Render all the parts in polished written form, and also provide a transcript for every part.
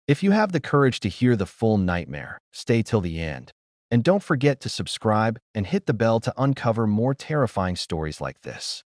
If you have the courage to hear the full nightmare, stay till the end. And don't forget to subscribe and hit the bell to uncover more terrifying stories like this.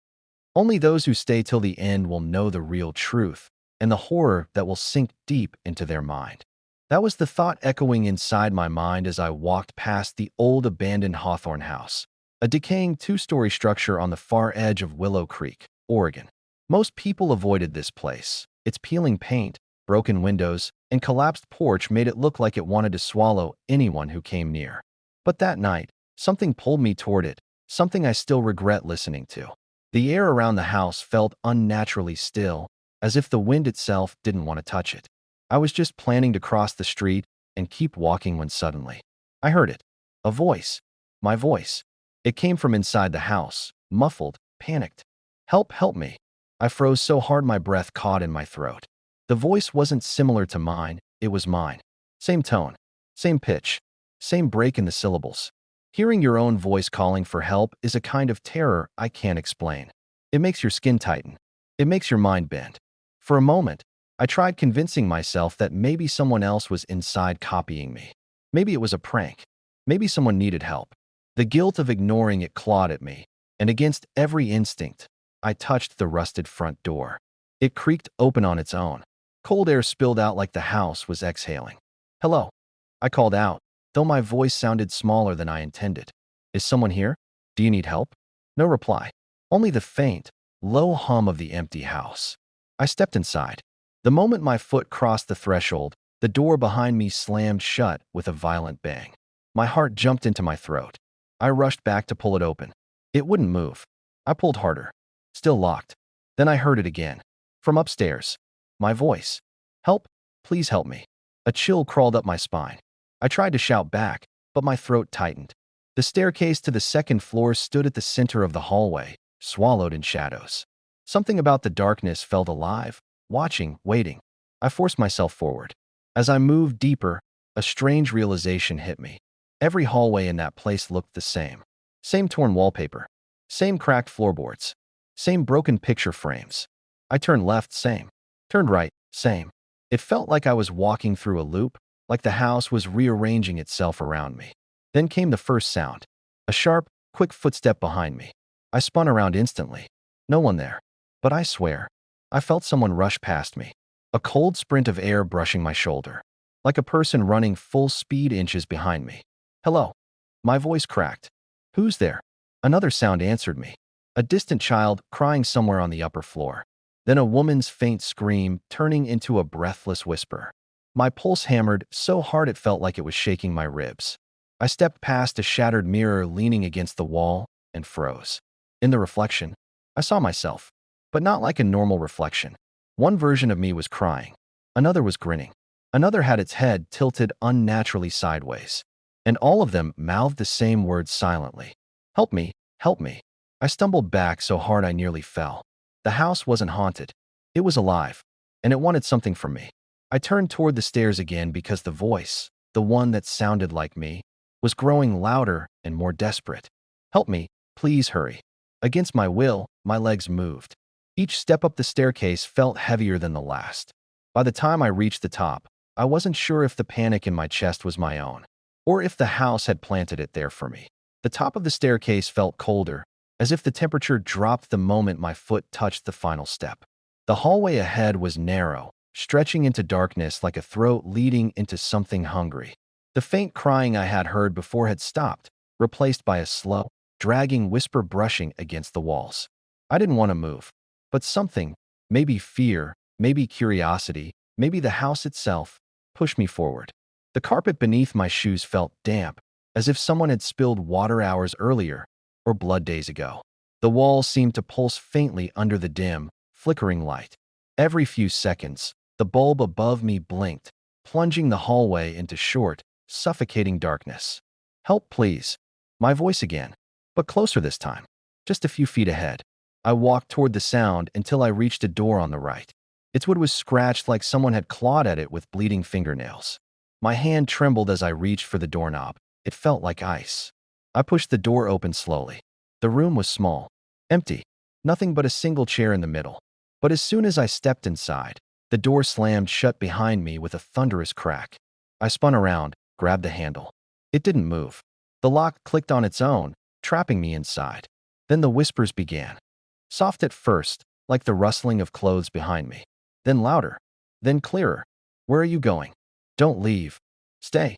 Only those who stay till the end will know the real truth and the horror that will sink deep into their mind. That was the thought echoing inside my mind as I walked past the old abandoned Hawthorne House, a decaying two-story structure on the far edge of Willow Creek, Oregon. Most people avoided this place. Its peeling paint, broken windows, and collapsed porch made it look like it wanted to swallow anyone who came near. But that night, something pulled me toward it, something I still regret listening to. The air around the house felt unnaturally still, as if the wind itself didn't want to touch it. I was just planning to cross the street and keep walking when suddenly I heard it. A voice. My voice. It came from inside the house, muffled, panicked. "Help, help me." I froze so hard my breath caught in my throat. The voice wasn't similar to mine, it was mine. Same tone, same pitch, same break in the syllables. Hearing your own voice calling for help is a kind of terror I can't explain. It makes your skin tighten. It makes your mind bend. For a moment, I tried convincing myself that maybe someone else was inside copying me. Maybe it was a prank. Maybe someone needed help. The guilt of ignoring it clawed at me, and against every instinct, I touched the rusted front door. It creaked open on its own. Cold air spilled out like the house was exhaling. "Hello," I called out, though my voice sounded smaller than I intended. "Is someone here? Do you need help?" No reply. Only the faint, low hum of the empty house. I stepped inside. The moment my foot crossed the threshold, the door behind me slammed shut with a violent bang. My heart jumped into my throat. I rushed back to pull it open. It wouldn't move. I pulled harder. Still locked. Then I heard it again. From upstairs. My voice. "Help, please help me." A chill crawled up my spine. I tried to shout back, but my throat tightened. The staircase to the second floor stood at the center of the hallway, swallowed in shadows. Something about the darkness felt alive, watching, waiting. I forced myself forward. As I moved deeper, a strange realization hit me. Every hallway in that place looked the same. Same torn wallpaper. Same cracked floorboards. Same broken picture frames. I turned left, same. Turned right, same. It felt like I was walking through a loop, like the house was rearranging itself around me. Then came the first sound. A sharp, quick footstep behind me. I spun around instantly. No one there. But I swear, I felt someone rush past me. A cold sprint of air brushing my shoulder. Like a person running full speed inches behind me. "Hello." My voice cracked. "Who's there?" Another sound answered me. A distant child crying somewhere on the upper floor. Then a woman's faint scream turning into a breathless whisper. My pulse hammered so hard it felt like it was shaking my ribs. I stepped past a shattered mirror leaning against the wall and froze. In the reflection, I saw myself, but not like a normal reflection. One version of me was crying. Another was grinning. Another had its head tilted unnaturally sideways. And all of them mouthed the same words silently. "Help me, help me." I stumbled back so hard I nearly fell. The house wasn't haunted. It was alive, and it wanted something from me. I turned toward the stairs again because the voice, the one that sounded like me, was growing louder and more desperate. "Help me, please hurry." Against my will, my legs moved. Each step up the staircase felt heavier than the last. By the time I reached the top, I wasn't sure if the panic in my chest was my own, or if the house had planted it there for me. The top of the staircase felt colder, as if the temperature dropped the moment my foot touched the final step. The hallway ahead was narrow, stretching into darkness like a throat leading into something hungry. The faint crying I had heard before had stopped, replaced by a slow, dragging whisper brushing against the walls. I didn't want to move, but something, maybe fear, maybe curiosity, maybe the house itself, pushed me forward. The carpet beneath my shoes felt damp, as if someone had spilled water hours earlier, or blood days ago. The walls seemed to pulse faintly under the dim, flickering light. Every few seconds, the bulb above me blinked, plunging the hallway into short, suffocating darkness. "Help, please." My voice again, but closer this time, just a few feet ahead. I walked toward the sound until I reached a door on the right. Its wood was scratched like someone had clawed at it with bleeding fingernails. My hand trembled as I reached for the doorknob. It felt like ice. I pushed the door open slowly. The room was small, empty, nothing but a single chair in the middle. But as soon as I stepped inside, The door slammed shut behind me with a thunderous crack. I spun around, grabbed the handle. It didn't move. The lock clicked on its own, trapping me inside. Then the whispers began. Soft at first, like the rustling of clothes behind me. Then louder. Then clearer. Where are you going? Don't leave. Stay.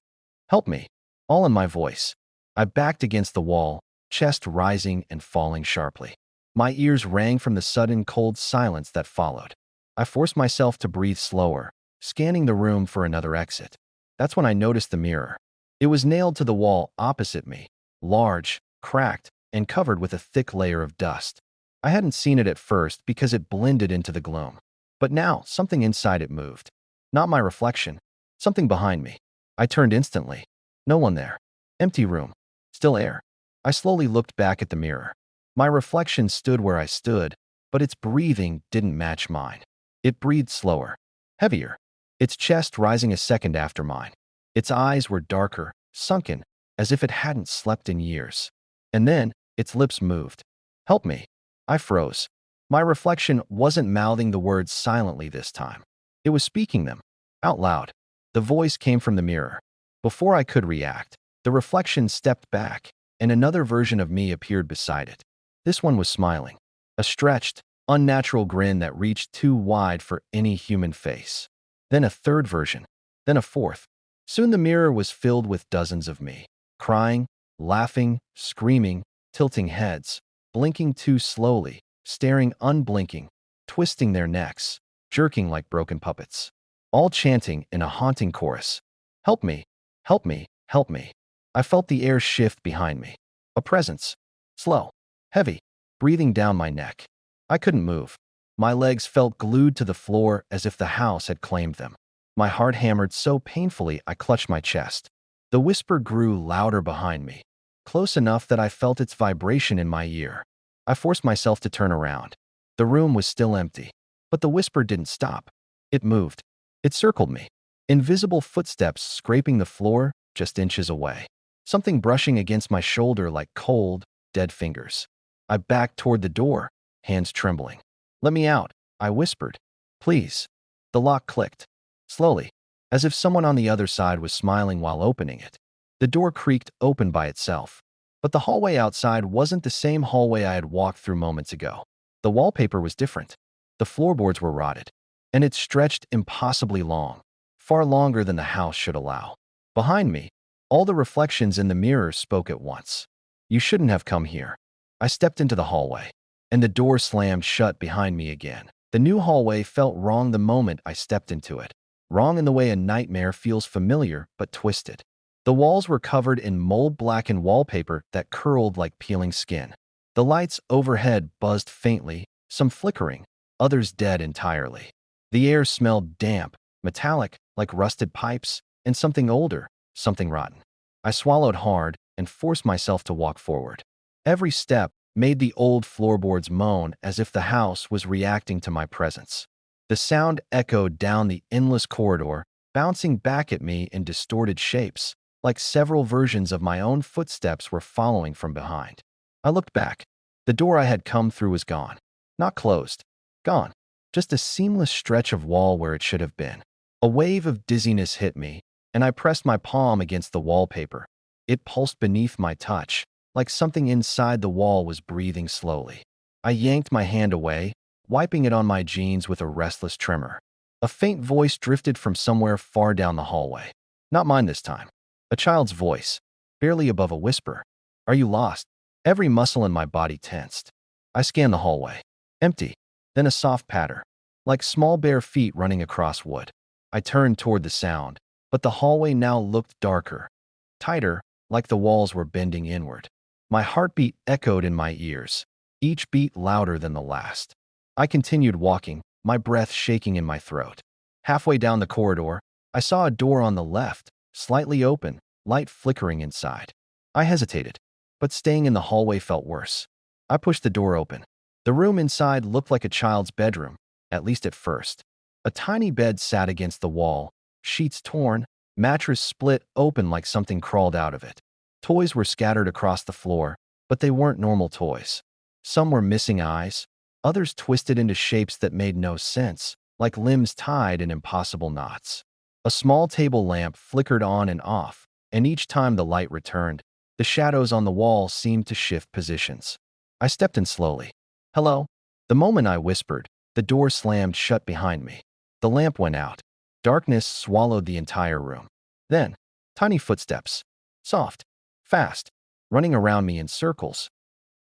Help me. All in my voice. I backed against the wall, chest rising and falling sharply. My ears rang from the sudden cold silence that followed. I forced myself to breathe slower, scanning the room for another exit. That's when I noticed the mirror. It was nailed to the wall opposite me, large, cracked, and covered with a thick layer of dust. I hadn't seen it at first because it blended into the gloom. But now, something inside it moved. Not my reflection. Something behind me. I turned instantly. No one there. Empty room. Still air. I slowly looked back at the mirror. My reflection stood where I stood, but its breathing didn't match mine. It breathed slower, heavier, its chest rising a second after mine. Its eyes were darker, sunken, as if it hadn't slept in years. And then, its lips moved. Help me. I froze. My reflection wasn't mouthing the words silently this time. It was speaking them, out loud. The voice came from the mirror. Before I could react, the reflection stepped back, and another version of me appeared beside it. This one was smiling, a stretched, unnatural grin that reached too wide for any human face. Then a third version, then a fourth. Soon the mirror was filled with dozens of me, crying, laughing, screaming, tilting heads, blinking too slowly, staring unblinking, twisting their necks, jerking like broken puppets, all chanting in a haunting chorus. Help me, help me, help me. I felt the air shift behind me. A presence. Slow, heavy, breathing down my neck. I couldn't move. My legs felt glued to the floor as if the house had claimed them. My heart hammered so painfully I clutched my chest. The whisper grew louder behind me, close enough that I felt its vibration in my ear. I forced myself to turn around. The room was still empty, but the whisper didn't stop. It moved. It circled me. Invisible footsteps scraping the floor just inches away. Something brushing against my shoulder like cold, dead fingers. I backed toward the door, hands trembling. Let me out, I whispered. Please. The lock clicked. Slowly, as if someone on the other side was smiling while opening it. The door creaked open by itself. But the hallway outside wasn't the same hallway I had walked through moments ago. The wallpaper was different. The floorboards were rotted, and it stretched impossibly long, far longer than the house should allow. Behind me, all the reflections in the mirror spoke at once. You shouldn't have come here. I stepped into the hallway, and the door slammed shut behind me again. The new hallway felt wrong the moment I stepped into it. Wrong in the way a nightmare feels familiar but twisted. The walls were covered in mold-blackened wallpaper that curled like peeling skin. The lights overhead buzzed faintly, some flickering, others dead entirely. The air smelled damp, metallic, like rusted pipes, and something older, something rotten. I swallowed hard and forced myself to walk forward. Every step made the old floorboards moan as if the house was reacting to my presence. The sound echoed down the endless corridor, bouncing back at me in distorted shapes, like several versions of my own footsteps were following from behind. I looked back. The door I had come through was gone. Not closed. Gone. Just a seamless stretch of wall where it should have been. A wave of dizziness hit me, and I pressed my palm against the wallpaper. It pulsed beneath my touch, like something inside the wall was breathing slowly. I yanked my hand away, wiping it on my jeans with a restless tremor. A faint voice drifted from somewhere far down the hallway. Not mine this time. A child's voice, barely above a whisper. Are you lost? Every muscle in my body tensed. I scanned the hallway. Empty. Then a soft patter, like small bare feet running across wood. I turned toward the sound, but the hallway now looked darker, tighter, like the walls were bending inward. My heartbeat echoed in my ears, each beat louder than the last. I continued walking, my breath shaking in my throat. Halfway down the corridor, I saw a door on the left, slightly open, light flickering inside. I hesitated, but staying in the hallway felt worse. I pushed the door open. The room inside looked like a child's bedroom, at least at first. A tiny bed sat against the wall, sheets torn, mattress split open like something crawled out of it. Toys were scattered across the floor, but they weren't normal toys. Some were missing eyes, others twisted into shapes that made no sense, like limbs tied in impossible knots. A small table lamp flickered on and off, and each time the light returned, the shadows on the wall seemed to shift positions. I stepped in slowly. "Hello?" The moment I whispered, the door slammed shut behind me. The lamp went out. Darkness swallowed the entire room. Then, tiny footsteps. Soft, fast, running around me in circles.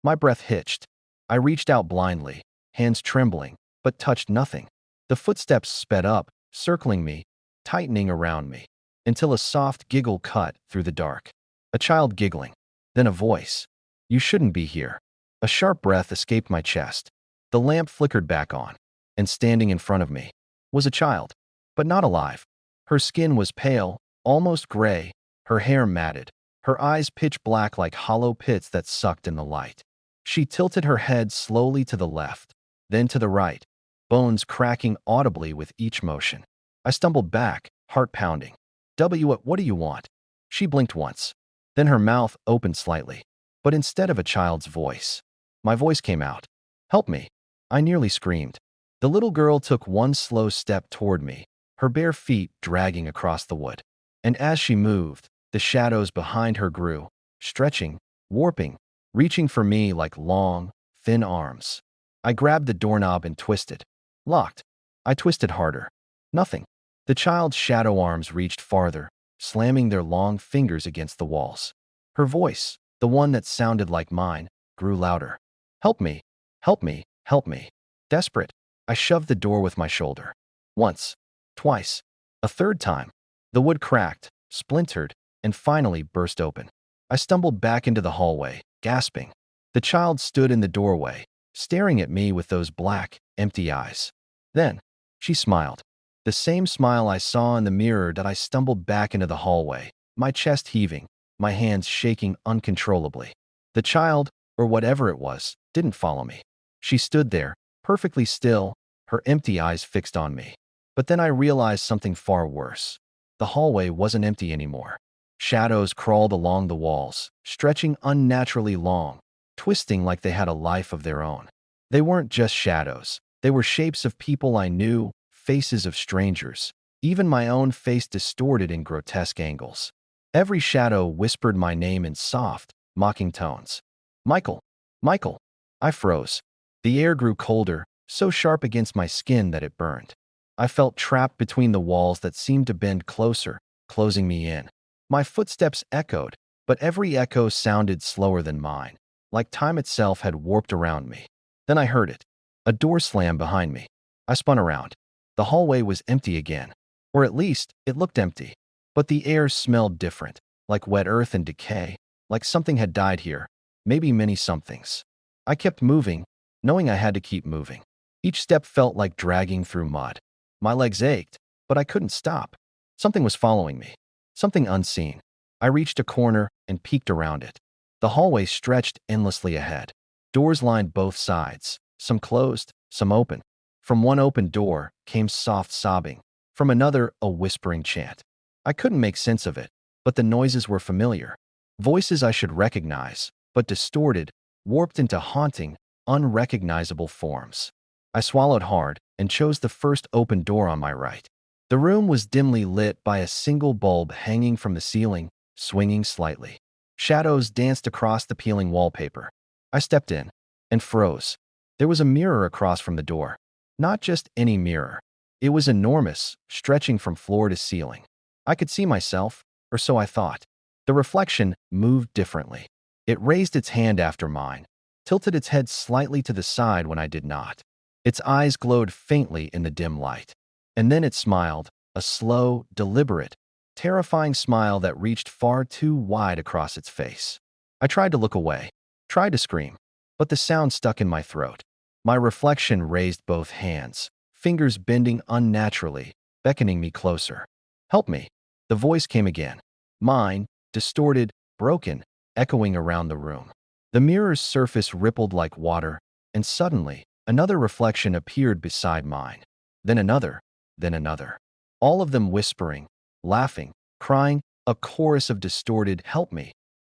My breath hitched. I reached out blindly, hands trembling, but touched nothing. The footsteps sped up, circling me, tightening around me, until a soft giggle cut through the dark. A child giggling. Then a voice. "You shouldn't be here." A sharp breath escaped my chest. The lamp flickered back on, and standing in front of me was a child, but not alive. Her skin was pale, almost gray, her hair matted, her eyes pitch black like hollow pits that sucked in the light. She tilted her head slowly to the left, then to the right, bones cracking audibly with each motion. I stumbled back, heart pounding. What do you want?" She blinked once. Then her mouth opened slightly. But instead of a child's voice, my voice came out. "Help me." I nearly screamed. The little girl took one slow step toward me, her bare feet dragging across the wood. And as she moved, the shadows behind her grew, stretching, warping, reaching for me like long, thin arms. I grabbed the doorknob and twisted. Locked. I twisted harder. Nothing. The child's shadow arms reached farther, slamming their long fingers against the walls. Her voice, the one that sounded like mine, grew louder. "Help me, help me, help me." Desperate, I shoved the door with my shoulder. Once, twice, a third time. The wood cracked, splintered, and finally burst open. I stumbled back into the hallway, gasping. The child stood in the doorway, staring at me with those black, empty eyes. Then, she smiled. The same smile I saw in the mirror that I stumbled back into the hallway, my chest heaving, my hands shaking uncontrollably. The child, or whatever it was, didn't follow me. She stood there, perfectly still, her empty eyes fixed on me. But then I realized something far worse. The hallway wasn't empty anymore. Shadows crawled along the walls, stretching unnaturally long, twisting like they had a life of their own. They weren't just shadows. They were shapes of people I knew, faces of strangers, even my own face distorted in grotesque angles. Every shadow whispered my name in soft, mocking tones. "Michael! Michael!" I froze. The air grew colder, so sharp against my skin that it burned. I felt trapped between the walls that seemed to bend closer, closing me in. My footsteps echoed, but every echo sounded slower than mine, like time itself had warped around me. Then I heard it. A door slammed behind me. I spun around. The hallway was empty again, or at least it looked empty. But the air smelled different, like wet earth and decay, like something had died here, maybe many somethings. I kept moving, knowing I had to keep moving. Each step felt like dragging through mud. My legs ached, but I couldn't stop. Something was following me, something unseen. I reached a corner and peeked around it. The hallway stretched endlessly ahead. Doors lined both sides, some closed, some open. From one open door came soft sobbing, from another a whispering chant. I couldn't make sense of it, but the noises were familiar. Voices I should recognize, but distorted, warped into haunting, unrecognizable forms. I swallowed hard and chose the first open door on my right. The room was dimly lit by a single bulb hanging from the ceiling, swinging slightly. Shadows danced across the peeling wallpaper. I stepped in and froze. There was a mirror across from the door. Not just any mirror. It was enormous, stretching from floor to ceiling. I could see myself, or so I thought. The reflection moved differently. It raised its hand after mine, tilted its head slightly to the side when I did not. Its eyes glowed faintly in the dim light. And then it smiled, a slow, deliberate, terrifying smile that reached far too wide across its face. I tried to look away, tried to scream, but the sound stuck in my throat. My reflection raised both hands, fingers bending unnaturally, beckoning me closer. "Help me." The voice came again. Mine, distorted, broken, echoing around the room. The mirror's surface rippled like water, and suddenly, another reflection appeared beside mine. Then another, then another. All of them whispering, laughing, crying, a chorus of distorted "help me,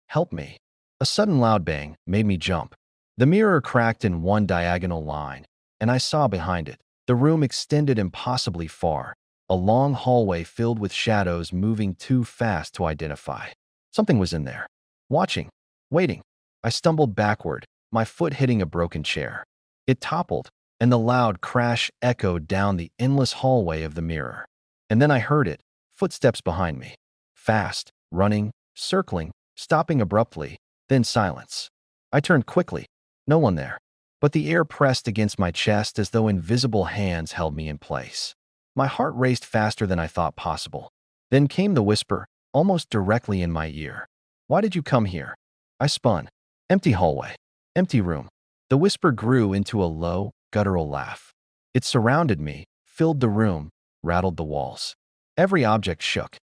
help me." A sudden loud bang made me jump. The mirror cracked in one diagonal line, and I saw behind it, The room extended impossibly far, a long hallway filled with shadows moving too fast to identify. Something was in there, watching, waiting. I stumbled backward, my foot hitting a broken chair. It toppled, and the loud crash echoed down the endless hallway of the mirror. And then I heard it, footsteps behind me. Fast, running, circling, stopping abruptly, then silence. I turned quickly. No one there. But the air pressed against my chest as though invisible hands held me in place. My heart raced faster than I thought possible. Then came the whisper, almost directly in my ear. "Why did you come here?" I spun. Empty hallway. Empty room. The whisper grew into a low, guttural laugh. It surrounded me, filled the room, rattled the walls. Every object shook.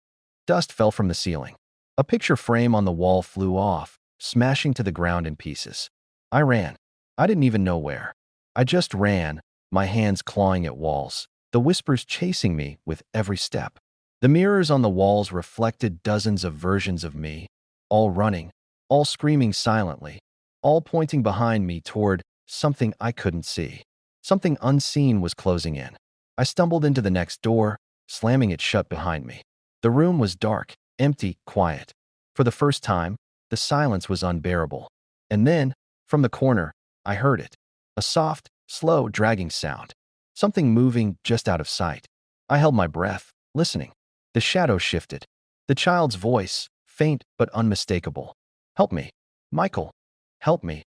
Dust fell from the ceiling. A picture frame on the wall flew off, smashing to the ground in pieces. I ran. I didn't even know where. I just ran, my hands clawing at walls, the whispers chasing me with every step. The mirrors on the walls reflected dozens of versions of me, all running, all screaming silently, all pointing behind me toward something I couldn't see. Something unseen was closing in. I stumbled into the next door, slamming it shut behind me. The room was dark, empty, quiet. For the first time, the silence was unbearable. And then, from the corner, I heard it. A soft, slow, dragging sound. Something moving just out of sight. I held my breath, listening. The shadow shifted. The child's voice, faint but unmistakable. "Help me. Michael. Help me."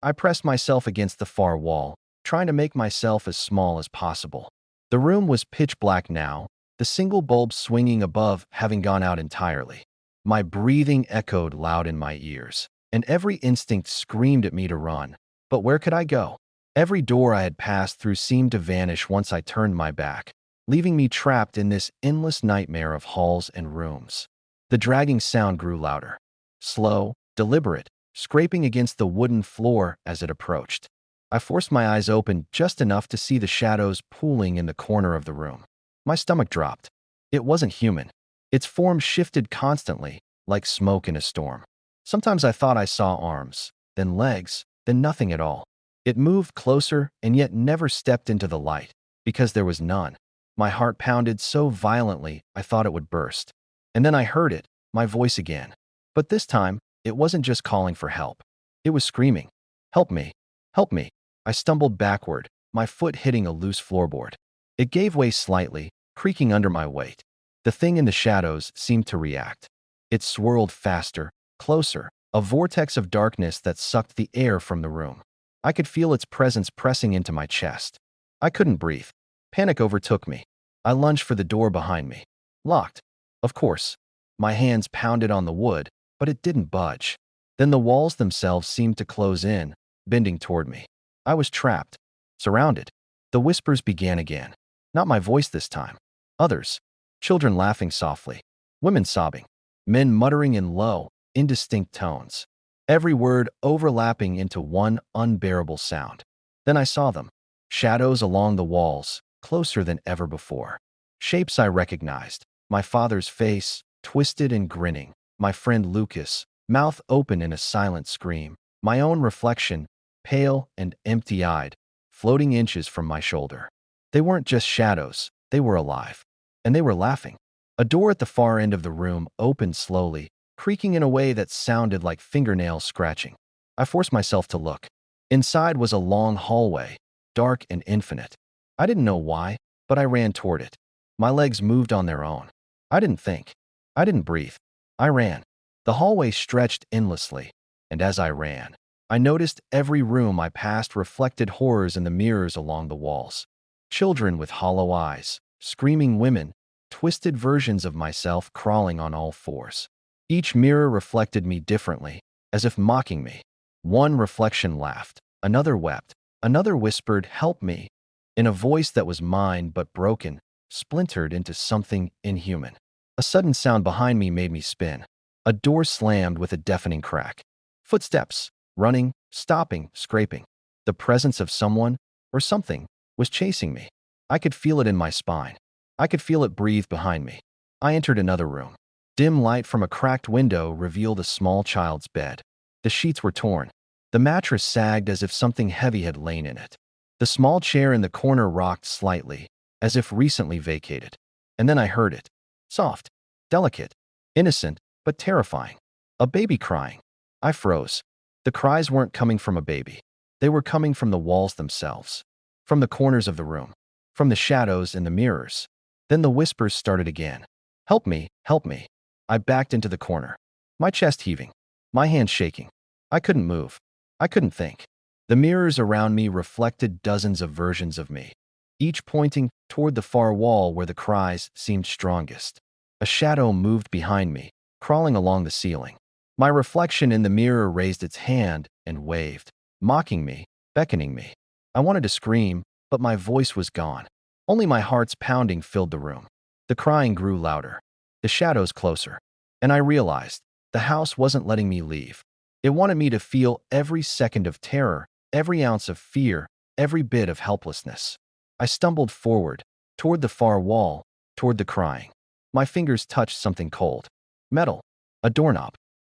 I pressed myself against the far wall, trying to make myself as small as possible. The room was pitch black now, the single bulb swinging above having gone out entirely. My breathing echoed loud in my ears, and every instinct screamed at me to run. But where could I go? Every door I had passed through seemed to vanish once I turned my back, leaving me trapped in this endless nightmare of halls and rooms. The dragging sound grew louder. Slow, deliberate, scraping against the wooden floor as it approached. I forced my eyes open just enough to see the shadows pooling in the corner of the room. My stomach dropped. It wasn't human. Its form shifted constantly, like smoke in a storm. Sometimes I thought I saw arms, then legs, then nothing at all. It moved closer and yet never stepped into the light, because there was none. My heart pounded so violently I thought it would burst. And then I heard it, my voice again. But this time, it wasn't just calling for help. It was screaming, "Help me! Help me!" I stumbled backward, my foot hitting a loose floorboard. It gave way slightly, creaking under my weight. The thing in the shadows seemed to react. It swirled faster, closer, a vortex of darkness that sucked the air from the room. I could feel its presence pressing into my chest. I couldn't breathe. Panic overtook me. I lunged for the door behind me. Locked. Of course. My hands pounded on the wood, but it didn't budge. Then the walls themselves seemed to close in, bending toward me. I was trapped, surrounded. The whispers began again. Not my voice this time. Others. Children laughing softly. Women sobbing. Men muttering in low, indistinct tones. Every word overlapping into one unbearable sound. Then I saw them. Shadows along the walls, closer than ever before. Shapes I recognized. My father's face, twisted and grinning. My friend Lucas, mouth open in a silent scream. My own reflection, pale and empty-eyed, floating inches from my shoulder. They weren't just shadows, they were alive. And they were laughing. A door at the far end of the room opened slowly, creaking in a way that sounded like fingernails scratching. I forced myself to look. Inside was a long hallway, dark and infinite. I didn't know why, but I ran toward it. My legs moved on their own. I didn't think. I didn't breathe. I ran. The hallway stretched endlessly, and as I ran, I noticed every room I passed reflected horrors in the mirrors along the walls. Children with hollow eyes, screaming women, twisted versions of myself crawling on all fours. Each mirror reflected me differently, as if mocking me. One reflection laughed, another wept, another whispered, "Help me," in a voice that was mine but broken, splintered into something inhuman. A sudden sound behind me made me spin. A door slammed with a deafening crack. Footsteps, running, stopping, scraping. The presence of someone, or something, was chasing me. I could feel it in my spine. I could feel it breathe behind me. I entered another room. Dim light from a cracked window revealed a small child's bed. The sheets were torn. The mattress sagged as if something heavy had lain in it. The small chair in the corner rocked slightly, as if recently vacated. And then I heard it. Soft, delicate, innocent, but terrifying. A baby crying. I froze. The cries weren't coming from a baby. They were coming from the walls themselves, from the corners of the room, from the shadows in the mirrors. Then the whispers started again. Help me, help me. I backed into the corner, my chest heaving, my hands shaking. I couldn't move. I couldn't think. The mirrors around me reflected dozens of versions of me, each pointing toward the far wall where the cries seemed strongest. A shadow moved behind me, crawling along the ceiling. My reflection in the mirror raised its hand and waved, mocking me, beckoning me. I wanted to scream, but my voice was gone. Only my heart's pounding filled the room. The crying grew louder, the shadows closer, and I realized the house wasn't letting me leave. It wanted me to feel every second of terror, every ounce of fear, every bit of helplessness. I stumbled forward, toward the far wall, toward the crying. My fingers touched something cold. Metal. A doorknob.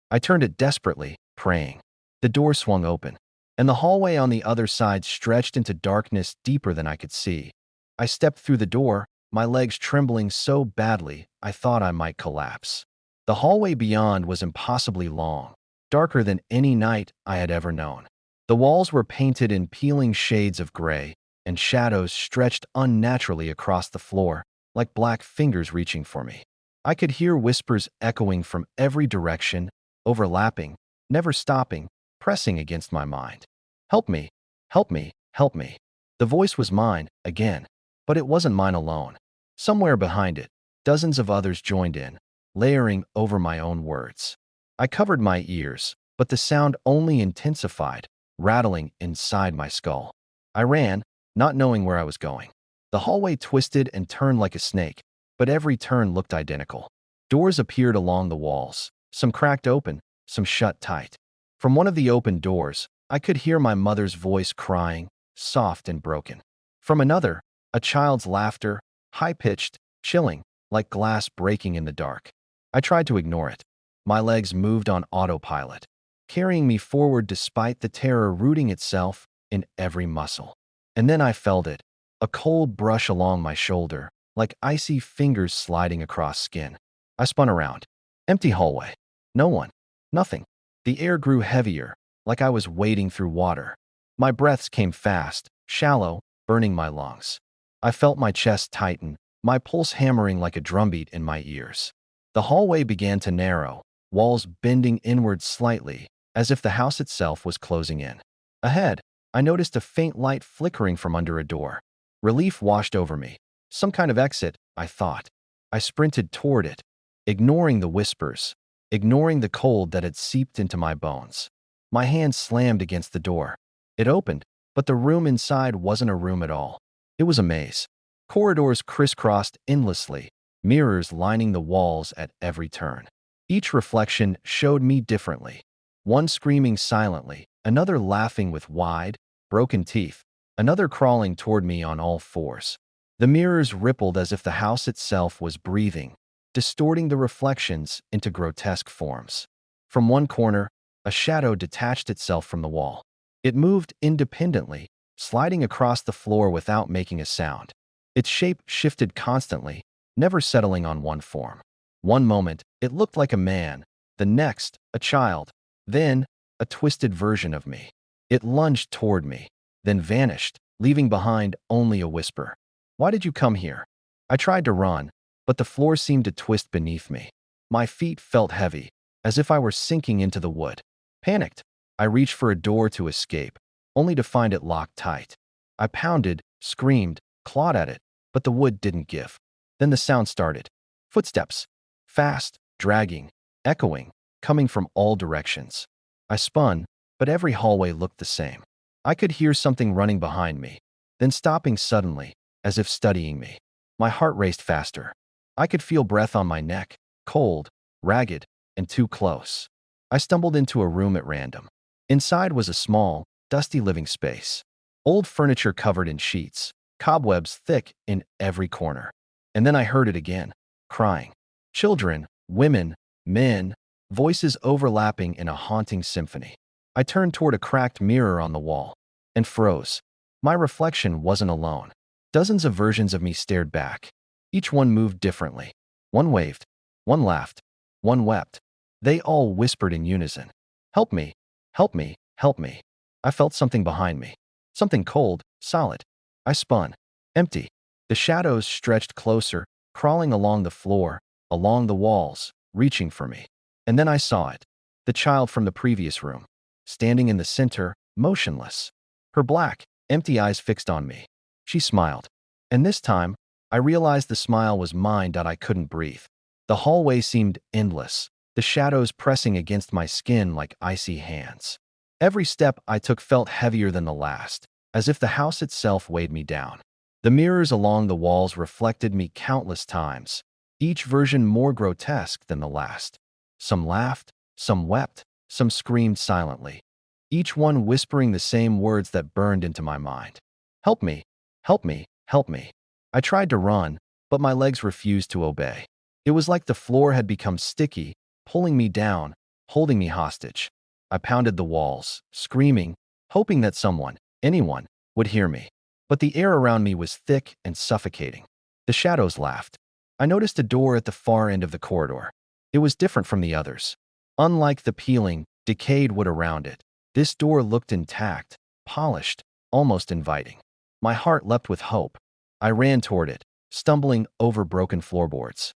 I turned it desperately, praying. The door swung open, and the hallway on the other side stretched into darkness deeper than I could see. I stepped through the door, my legs trembling so badly I thought I might collapse. The hallway beyond was impossibly long, darker than any night I had ever known. The walls were painted in peeling shades of gray, and shadows stretched unnaturally across the floor, like black fingers reaching for me. I could hear whispers echoing from every direction, overlapping, never stopping, pressing against my mind. Help me, help me, help me. The voice was mine, again, but it wasn't mine alone. Somewhere behind it, dozens of others joined in, layering over my own words. I covered my ears, but the sound only intensified, rattling inside my skull. I ran, not knowing where I was going. The hallway twisted and turned like a snake, but every turn looked identical. Doors appeared along the walls, some cracked open, some shut tight. From one of the open doors, I could hear my mother's voice crying, soft and broken. From another, a child's laughter, high-pitched, chilling, like glass breaking in the dark. I tried to ignore it. My legs moved on autopilot, carrying me forward despite the terror rooting itself in every muscle. And then I felt it, a cold brush along my shoulder, like icy fingers sliding across skin. I spun around. Empty hallway. No one. Nothing. The air grew heavier, like I was wading through water. My breaths came fast, shallow, burning my lungs. I felt my chest tighten, my pulse hammering like a drumbeat in my ears. The hallway began to narrow, walls bending inward slightly, as if the house itself was closing in. Ahead, I noticed a faint light flickering from under a door. Relief washed over me. Some kind of exit, I thought. I sprinted toward it, ignoring the whispers, ignoring the cold that had seeped into my bones. My hand slammed against the door. It opened, but the room inside wasn't a room at all. It was a maze. Corridors crisscrossed endlessly, mirrors lining the walls at every turn. Each reflection showed me differently. One screaming silently, another laughing with wide, broken teeth, another crawling toward me on all fours. The mirrors rippled as if the house itself was breathing, distorting the reflections into grotesque forms. From one corner, a shadow detached itself from the wall. It moved independently, sliding across the floor without making a sound. Its shape shifted constantly, never settling on one form. One moment, it looked like a man, the next, a child, then, a twisted version of me. It lunged toward me, then vanished, leaving behind only a whisper. Why did you come here? I tried to run, but the floor seemed to twist beneath me. My feet felt heavy, as if I were sinking into the wood. Panicked, I reached for a door to escape, only to find it locked tight. I pounded, screamed, clawed at it, but the wood didn't give. Then the sound started. Footsteps. Fast, dragging, echoing, coming from all directions. I spun, but every hallway looked the same. I could hear something running behind me, then stopping suddenly, as if studying me. My heart raced faster. I could feel breath on my neck, cold, ragged, and too close. I stumbled into a room at random. Inside was a small, dusty living space. Old furniture covered in sheets, cobwebs thick in every corner. And then I heard it again, crying. Children, women, men, voices overlapping in a haunting symphony. I turned toward a cracked mirror on the wall and froze. My reflection wasn't alone. Dozens of versions of me stared back. Each one moved differently. One waved, one laughed, one wept. They all whispered in unison, "Help me, help me, help me." I felt something behind me. Something cold, solid. I spun. Empty. The shadows stretched closer, crawling along the floor, along the walls, reaching for me. And then I saw it. The child from the previous room, standing in the center, motionless. Her black, empty eyes fixed on me. She smiled. And this time, I realized the smile was mine. I couldn't breathe. The hallway seemed endless, the shadows pressing against my skin like icy hands. Every step I took felt heavier than the last, as if the house itself weighed me down. The mirrors along the walls reflected me countless times, each version more grotesque than the last. Some laughed, some wept, some screamed silently, each one whispering the same words that burned into my mind. "Help me, help me, help me." I tried to run, but my legs refused to obey. It was like the floor had become sticky, pulling me down, holding me hostage. I pounded the walls, screaming, hoping that someone, anyone, would hear me. But the air around me was thick and suffocating. The shadows laughed. I noticed a door at the far end of the corridor. It was different from the others. Unlike the peeling, decayed wood around it, this door looked intact, polished, almost inviting. My heart leapt with hope. I ran toward it, stumbling over broken floorboards.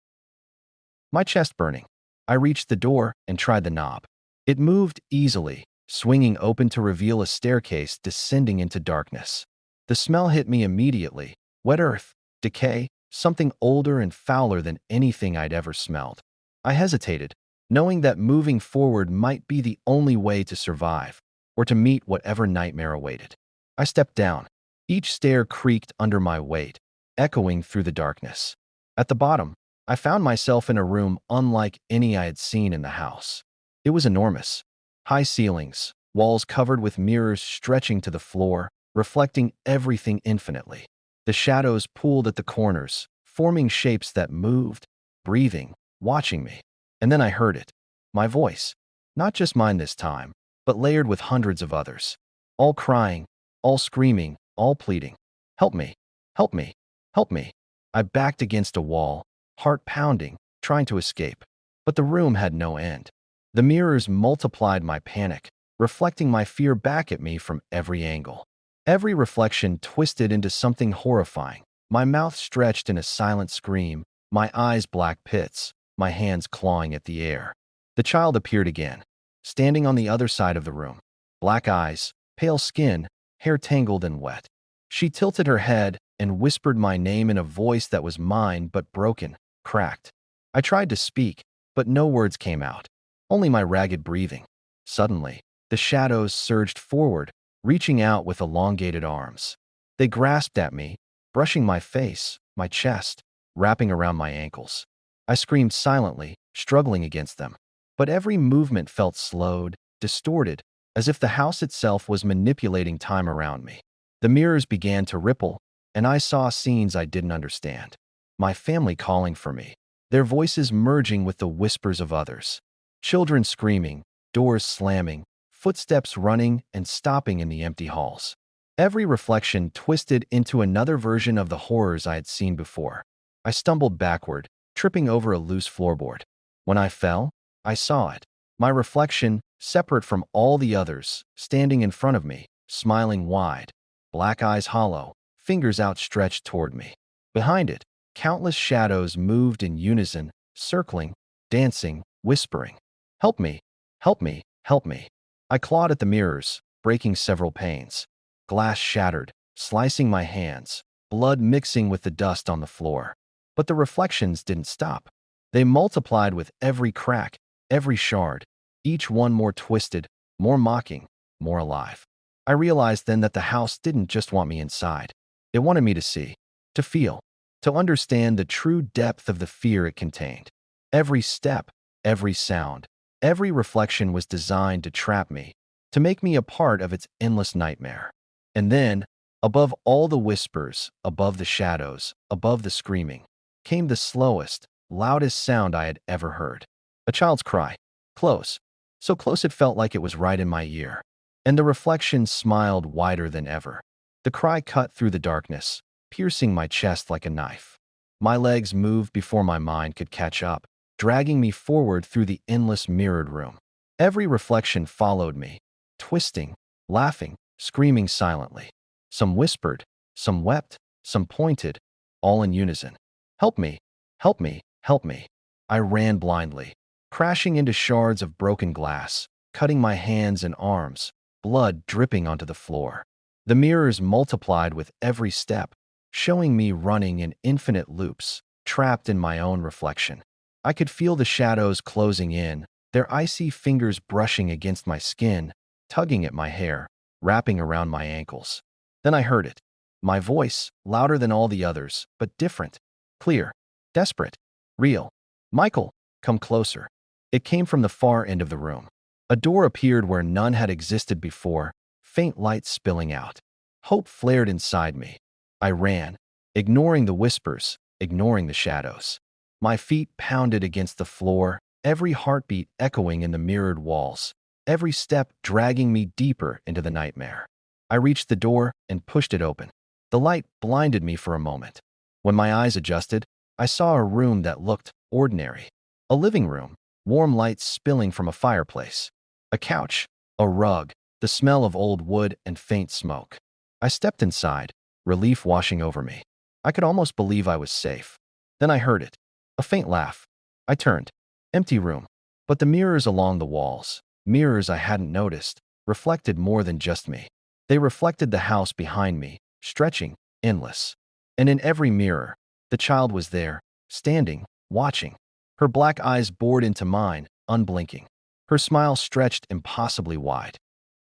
My chest burning. I reached the door and tried the knob. It moved easily, swinging open to reveal a staircase descending into darkness. The smell hit me immediately. Wet earth, decay, something older and fouler than anything I'd ever smelled. I hesitated, knowing that moving forward might be the only way to survive, or to meet whatever nightmare awaited. I stepped down. Each stair creaked under my weight, echoing through the darkness. At the bottom, I found myself in a room unlike any I had seen in the house. It was enormous. High ceilings, walls covered with mirrors stretching to the floor, reflecting everything infinitely. The shadows pooled at the corners, forming shapes that moved, breathing, watching me. And then I heard it. My voice. Not just mine this time, but layered with hundreds of others. All crying, all screaming, all pleading. "Help me, help me, help me." I backed against a wall, heart pounding, trying to escape. But the room had no end. The mirrors multiplied my panic, reflecting my fear back at me from every angle. Every reflection twisted into something horrifying. My mouth stretched in a silent scream, my eyes black pits, my hands clawing at the air. The child appeared again, standing on the other side of the room. Black eyes, pale skin, hair tangled and wet. She tilted her head and whispered my name in a voice that was mine but broken, cracked. I tried to speak, but no words came out, only my ragged breathing. Suddenly, the shadows surged forward, reaching out with elongated arms. They grasped at me, brushing my face, my chest, wrapping around my ankles. I screamed silently, struggling against them. But every movement felt slowed, distorted, as if the house itself was manipulating time around me. The mirrors began to ripple, and I saw scenes I didn't understand. My family calling for me, their voices merging with the whispers of others. Children screaming, doors slamming, footsteps running and stopping in the empty halls. Every reflection twisted into another version of the horrors I had seen before. I stumbled backward, tripping over a loose floorboard. When I fell, I saw it. My reflection, separate from all the others, standing in front of me, smiling wide, black eyes hollow, fingers outstretched toward me. Behind it, countless shadows moved in unison, circling, dancing, whispering, "Help me, help me, help me." I clawed at the mirrors, breaking several panes. Glass shattered, slicing my hands, blood mixing with the dust on the floor. But the reflections didn't stop. They multiplied with every crack, every shard, each one more twisted, more mocking, more alive. I realized then that the house didn't just want me inside. It wanted me to see, to feel, to understand the true depth of the fear it contained. Every step, every sound, every reflection was designed to trap me, to make me a part of its endless nightmare. And then, above all the whispers, above the shadows, above the screaming, came the slowest, loudest sound I had ever heard. A child's cry. Close. So close it felt like it was right in my ear. And the reflection smiled wider than ever. The cry cut through the darkness, piercing my chest like a knife. My legs moved before my mind could catch up, dragging me forward through the endless mirrored room. Every reflection followed me, twisting, laughing, screaming silently. Some whispered, some wept, some pointed, all in unison. Help me! Help me! Help me! I ran blindly, crashing into shards of broken glass, cutting my hands and arms, blood dripping onto the floor. The mirrors multiplied with every step, showing me running in infinite loops, trapped in my own reflection. I could feel the shadows closing in, their icy fingers brushing against my skin, tugging at my hair, wrapping around my ankles. Then I heard it. My voice, louder than all the others, but different, clear, desperate, real. Michael, come closer. It came from the far end of the room. A door appeared where none had existed before, faint light spilling out. Hope flared inside me. I ran, ignoring the whispers, ignoring the shadows. My feet pounded against the floor, every heartbeat echoing in the mirrored walls, every step dragging me deeper into the nightmare. I reached the door and pushed it open. The light blinded me for a moment. When my eyes adjusted, I saw a room that looked ordinary. A living room, warm light spilling from a fireplace. A couch, a rug, the smell of old wood and faint smoke. I stepped inside, relief washing over me. I could almost believe I was safe. Then I heard it. A faint laugh. I turned. Empty room. But the mirrors along the walls, mirrors I hadn't noticed, reflected more than just me. They reflected the house behind me, stretching, endless. And in every mirror, the child was there, standing, watching. Her black eyes bored into mine, unblinking. Her smile stretched impossibly wide.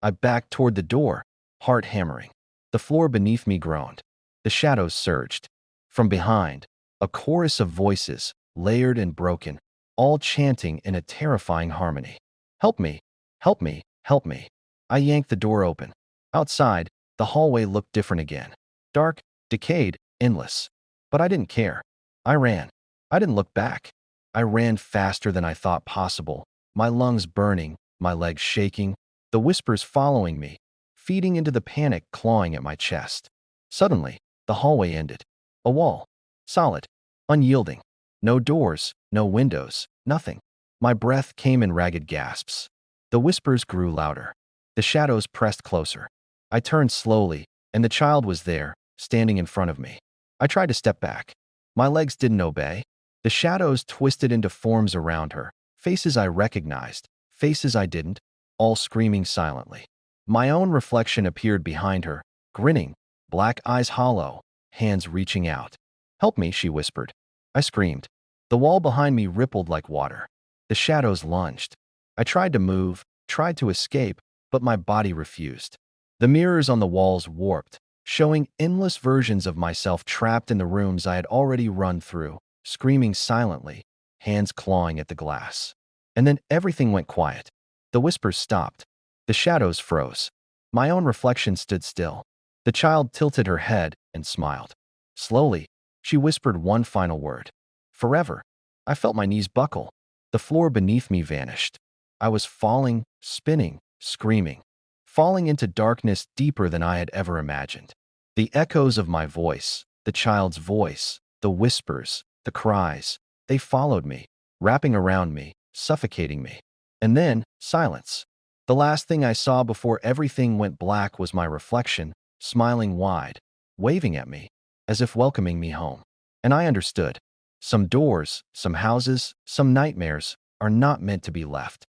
I backed toward the door, heart hammering. The floor beneath me groaned. The shadows surged. From behind, a chorus of voices, layered and broken, all chanting in a terrifying harmony. Help me! Help me! Help me! I yanked the door open. Outside, the hallway looked different again. Dark, decayed, endless. But I didn't care. I ran. I didn't look back. I ran faster than I thought possible, my lungs burning, my legs shaking, the whispers following me, feeding into the panic clawing at my chest. Suddenly, the hallway ended. A wall. Solid. Unyielding. No doors, no windows, nothing. My breath came in ragged gasps. The whispers grew louder. The shadows pressed closer. I turned slowly, and the child was there, standing in front of me. I tried to step back. My legs didn't obey. The shadows twisted into forms around her, faces I recognized, faces I didn't, all screaming silently. My own reflection appeared behind her, grinning, black eyes hollow, hands reaching out. Help me, she whispered. I screamed. The wall behind me rippled like water. The shadows lunged. I tried to move, tried to escape, but my body refused. The mirrors on the walls warped, showing endless versions of myself trapped in the rooms I had already run through, screaming silently, hands clawing at the glass. And then everything went quiet. The whispers stopped. The shadows froze. My own reflection stood still. The child tilted her head and smiled. Slowly, she whispered one final word. Forever. I felt my knees buckle. The floor beneath me vanished. I was falling, spinning, screaming, falling into darkness deeper than I had ever imagined. The echoes of my voice, the child's voice, the whispers, the cries, they followed me, wrapping around me, suffocating me. And then, silence. The last thing I saw before everything went black was my reflection, smiling wide, waving at me, as if welcoming me home. And I understood. Some doors, some houses, some nightmares are not meant to be left.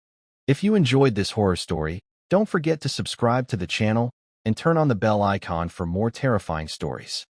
If you enjoyed this horror story, don't forget to subscribe to the channel and turn on the bell icon for more terrifying stories.